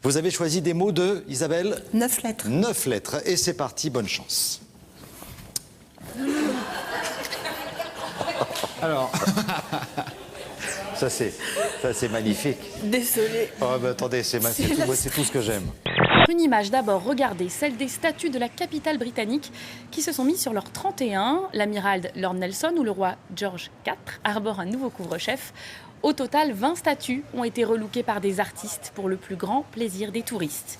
Vous avez choisi des mots de Isabelle? 9 lettres. 9 lettres. Et c'est parti, bonne chance. Alors... Ça c'est magnifique. Désolée. Oh, bah, attendez, c'est tout ce que j'aime. Une image d'abord, regardez, celle des statues de la capitale britannique qui se sont mis sur leur 31. L'amiral Lord Nelson ou le roi George IV arborent un nouveau couvre-chef. Au total, 20 statues ont été relookées par des artistes pour le plus grand plaisir des touristes.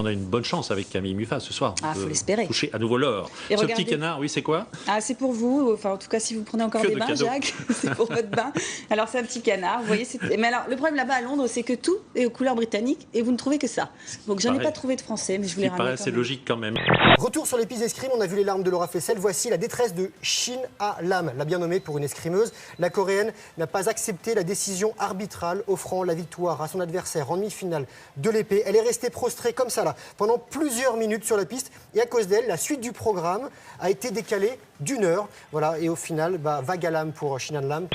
On a une bonne chance avec Camille Muffat ce soir. Ah, faut l'espérer. Toucher à nouveau l'or. Ce petit canard, oui, c'est quoi? Ah, c'est pour vous. Enfin, en tout cas, si vous prenez encore des bains, Jacques, c'est pour votre bain. Alors, c'est un petit canard. Vous voyez, mais alors, le problème là-bas à Londres, c'est que tout est aux couleurs britanniques et vous ne trouvez que ça. Donc, j'en ai pas trouvé de français, mais je voulais ramener. C'est logique quand même. Retour sur les pistes d'escrime, on a vu les larmes de Laura Flessel. Voici la détresse de Shin Ha-lam, la bien nommée pour une escrimeuse. La Coréenne n'a pas accepté la décision arbitrale offrant la victoire à son adversaire en demi-finale de l'épée. Elle est restée prostrée comme ça là pendant plusieurs minutes sur la piste et à cause d'elle, la suite du programme a été décalée d'1 heure. Voilà, et au final, vague à l'âme pour Shin Ha-lam.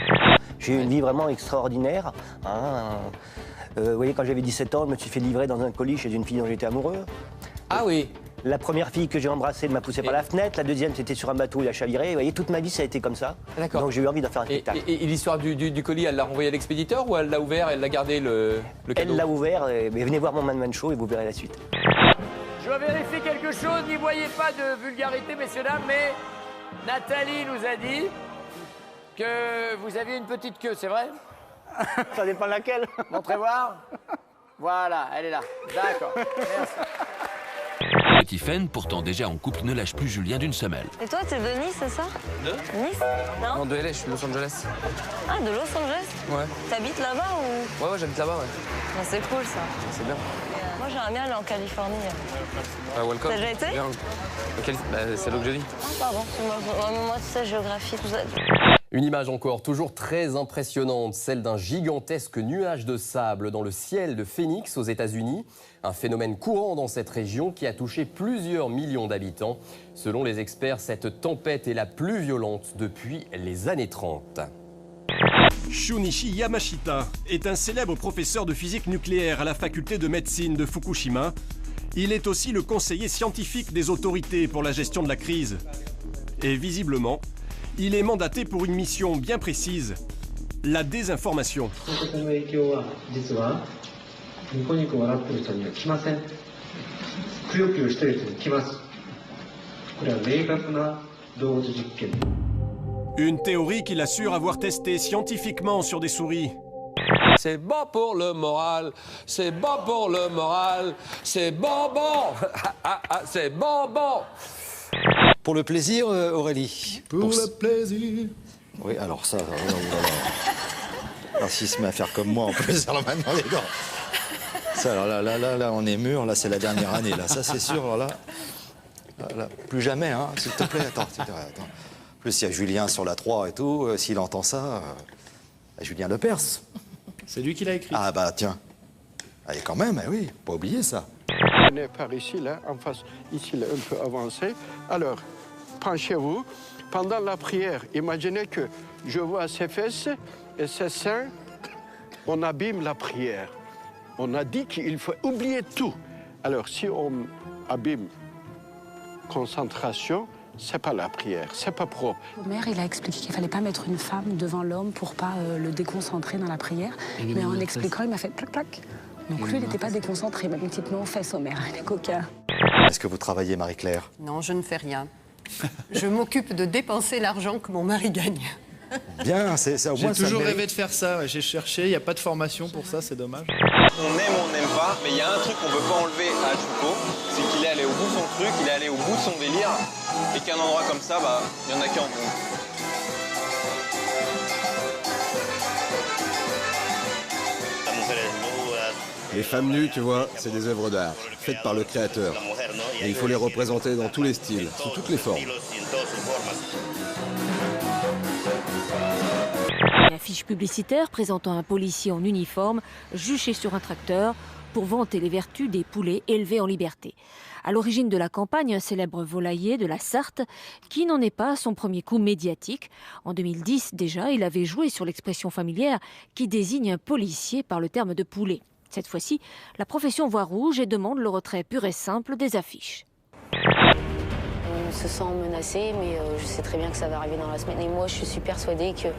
J'ai eu une vie vraiment extraordinaire. Vous voyez, quand j'avais 17 ans, je me suis fait livrer dans un colis chez une fille dont j'étais amoureux. Ah oui. La première fille que j'ai embrassée m'a poussé par la fenêtre, la deuxième c'était sur un bateau, il a chaviré. Vous voyez, toute ma vie ça a été comme ça. D'accord. Donc j'ai eu envie d'en faire un spectacle. Et l'histoire du colis, elle l'a renvoyé à l'expéditeur ou elle l'a ouvert et elle l'a gardé le cadeau? Elle l'a ouvert, mais venez voir mon Man Show et vous verrez la suite. Je dois vérifier quelque chose, n'y voyez pas de vulgarité, messieurs, dames, mais Nathalie nous a dit que vous aviez une petite queue, c'est vrai? Ça dépend laquelle. Montrez voir. Voilà, elle est là. D'accord, merci. Petit Fen, pourtant déjà en couple, ne lâche plus Julien d'une semelle. Et toi, t'es de Nice, c'est ça? De Nice? Non, de LA, je suis de Los Angeles. Ah, de Los Angeles? Ouais. T'habites là-bas ou? Ouais, j'habite là-bas, ouais. Ah, c'est cool, ça. C'est bien. Moi, j'aimerais bien aller en Californie. Welcome. T'as déjà été? C'est là que j'ai dit. Ah, pardon. Moi, tu sais, géographie, tout ça. Une image encore toujours très impressionnante, celle d'un gigantesque nuage de sable dans le ciel de Phoenix aux États-Unis. Un phénomène courant dans cette région qui a touché plusieurs millions d'habitants. Selon les experts, cette tempête est la plus violente depuis les années 30. Shunichi Yamashita est un célèbre professeur de physique nucléaire à la faculté de médecine de Fukushima. Il est aussi le conseiller scientifique des autorités pour la gestion de la crise. Et visiblement, il est mandaté pour une mission bien précise, la désinformation. Une théorie qu'il assure avoir testée scientifiquement sur des souris. C'est bon pour le moral, c'est bon pour le moral, c'est bon. C'est bon. Pour le plaisir, Aurélie? Pour le plaisir. Oui, alors ça... Alors s'il se met à faire comme moi, en plus, alors maintenant, les gars... Ça, alors là, on est mûr, là, c'est la dernière année, là, ça, c'est sûr, alors là, plus jamais, hein, s'il te plaît, attends. En plus, il y a Julien sur la 3 et tout, s'il entend ça, Julien Lepers. C'est lui qui l'a écrit. Ah bah, tiens. Allez, quand même, oui, pas oublier ça. Venez par ici, là, en face, ici, là, un peu avancé. Alors, penchez-vous. Pendant la prière, imaginez que je vois ses fesses et ses seins. On abîme la prière. On a dit qu'il faut oublier tout. Alors, si on abîme concentration, c'est pas la prière, c'est pas propre. Omer, il a expliqué qu'il fallait pas mettre une femme devant l'homme pour pas le déconcentrer dans la prière. Mais en expliquant, il m'a fait plac. Donc lui, il n'était pas déconcentré. Il m'a mis une petite main aux fesses, Omer. Il est coquin. Est-ce que vous travaillez, Marie-Claire? Non, je ne fais rien. Je m'occupe de dépenser l'argent que mon mari gagne. Bien, c'est au moins ça. J'ai toujours rêvé de faire ça, j'ai cherché, il n'y a pas de formation pour ça, c'est dommage. On aime ou on n'aime pas, mais il y a un truc qu'on ne peut pas enlever à Choupo, c'est qu'il est allé au bout de son truc, il est allé au bout de son délire, et qu'un endroit comme ça, il n'y en a qu'un en fond. Les femmes nues, tu vois, c'est des œuvres d'art, faites par le créateur. Et il faut les représenter dans tous les styles, sous toutes les formes. Une affiche publicitaire présentant un policier en uniforme juché sur un tracteur pour vanter les vertus des poulets élevés en liberté. À l'origine de la campagne, un célèbre volailler de la Sarthe qui n'en est pas à son premier coup médiatique. En 2010 déjà, il avait joué sur l'expression familière qui désigne un policier par le terme de poulet. Cette fois-ci, la profession voit rouge et demande le retrait pur et simple des affiches. On se sent menacé, mais je sais très bien que ça va arriver dans la semaine. Et moi, je suis persuadée que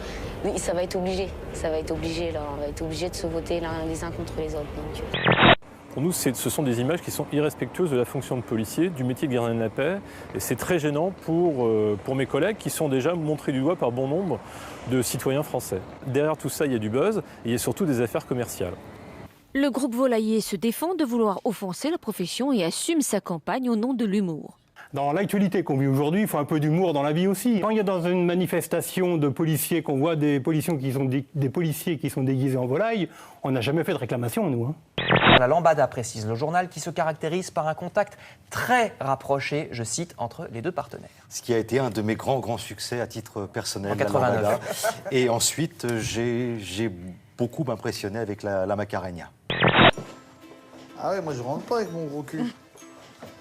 oui, ça va être obligé. Ça va être obligé, là. On va être obligé de se voter les uns contre les autres. Donc. Pour nous, ce sont des images qui sont irrespectueuses de la fonction de policier, du métier de gardien de la paix. Et c'est très gênant pour mes collègues qui sont déjà montrés du doigt par bon nombre de citoyens français. Derrière tout ça, il y a du buzz et il y a surtout des affaires commerciales. Le groupe Volailler se défend de vouloir offenser la profession et assume sa campagne au nom de l'humour. Dans l'actualité qu'on vit aujourd'hui, il faut un peu d'humour dans la vie aussi. Quand il y a dans une manifestation de policiers qu'on voit des policiers qui sont déguisés en volaille, on n'a jamais fait de réclamation, nous. La lambada, précise le journal, qui se caractérise par un contact très rapproché, je cite, entre les deux partenaires. Ce qui a été un de mes grands succès à titre personnel. En 89. La lambada. Et ensuite, j'ai beaucoup impressionné avec la Macarena. Ah ouais, moi je rentre pas avec mon gros cul.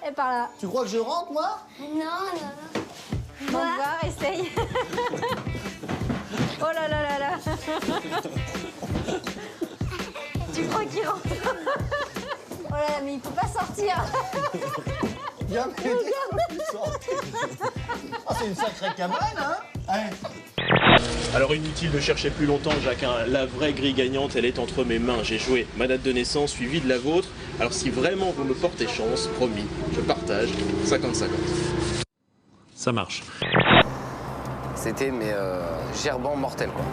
Et par là. Tu crois que je rentre, moi? Non. Bon, voir, essaye. Oh là là là là. Tu crois qu'il rentre? Oh là là, mais il peut pas sortir. Viens m'aider, oh, c'est une sacrée cabane, hein? Allez. Alors inutile de chercher plus longtemps, Jacques, hein. La vraie grille gagnante, elle est entre mes mains. J'ai joué ma date de naissance suivie de la vôtre. Alors si vraiment vous me portez chance, promis, je partage 50-50. Ça marche. C'était gerbant mortel, quoi.